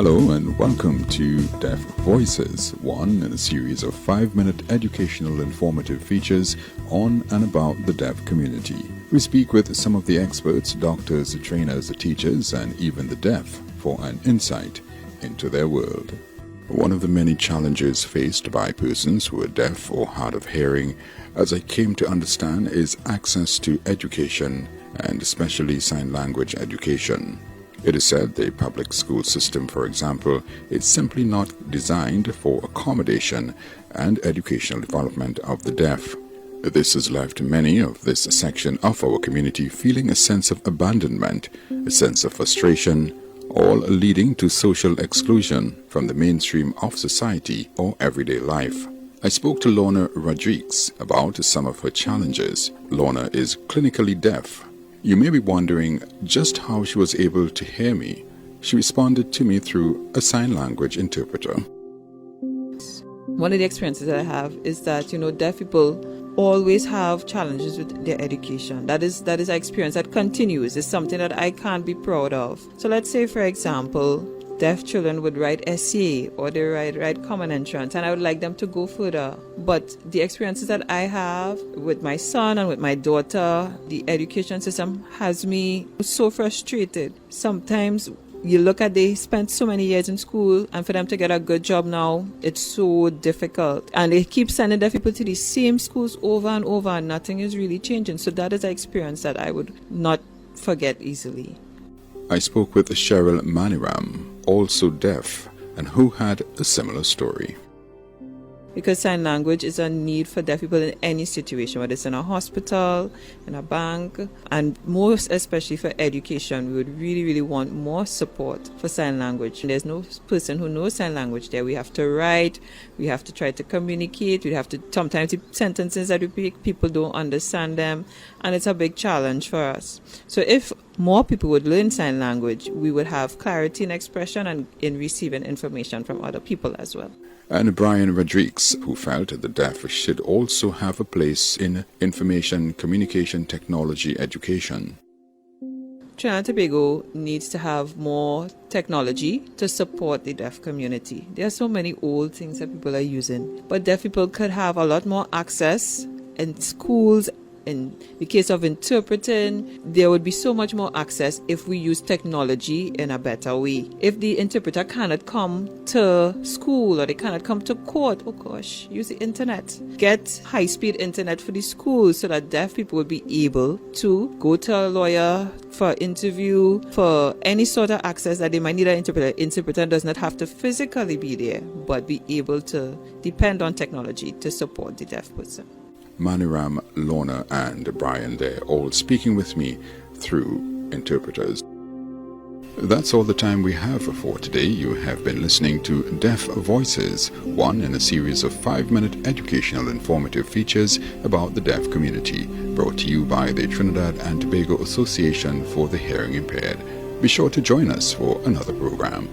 Hello and welcome to Deaf Voices, one in a series of 5-minute educational informative features on and about the deaf community. We speak with some of the experts, doctors, trainers, teachers, and even the deaf for an insight into their world. One of the many challenges faced by persons who are deaf or hard of hearing, as I came to understand, is access to education and especially sign language education. It is said the public school system, for example, is simply not designed for accommodation and educational development of the deaf. This has left many of this section of our community feeling a sense of abandonment, a sense of frustration, all leading to social exclusion from the mainstream of society or everyday life. I spoke to Lorna Rodriguez about some of her challenges. Lorna is clinically deaf. You may be wondering just how she was able to hear me. She responded to me through a sign language interpreter. One of the experiences that I have is that, deaf people always have challenges with their education. That is an experience that continues. It's something that I can't be proud of. So let's say, for example, deaf children would write essay or they write common entrance, and I would like them to go further. But the experiences that I have with my son and with my daughter, the education system has me so frustrated. Sometimes you look at they spent so many years in school, and for them to get a good job now, it's so difficult. And they keep sending deaf people to the same schools over and over, and nothing is really changing. So that is an experience that I would not forget easily. I spoke with Cheryl Maniram, also deaf, and who had a similar story. Because sign language is a need for deaf people in any situation, whether it's in a hospital, in a bank, and most especially for education, we would really, really want more support for sign language. There's no person who knows sign language there. We have to write, we have to try to communicate, we have to, sometimes the sentences that we pick, people don't understand them, and it's a big challenge for us. So if more people would learn sign language, we would have clarity in expression and in receiving information from other people as well. And Brian Rodriguez, who felt the deaf should also have a place in information communication technology education. Trinidad and Tobago needs to have more technology to support the deaf community. There are so many old things that people are using, but deaf people could have a lot more access in schools. In the case of interpreting, there would be so much more access if we use technology in a better way. If the interpreter cannot come to school or they cannot come to court, use the internet. Get high-speed internet for the schools so that deaf people will be able to go to a lawyer for interview, for any sort of access that they might need an interpreter. Interpreter does not have to physically be there, but be able to depend on technology to support the deaf person. Maniram, Lorna, and Brian, they're all speaking with me through interpreters. That's all the time we have for today. You have been listening to Deaf Voices, one in a series of 5-minute educational informative features about the deaf community, brought to you by the Trinidad and Tobago Association for the Hearing Impaired. Be sure to join us for another program.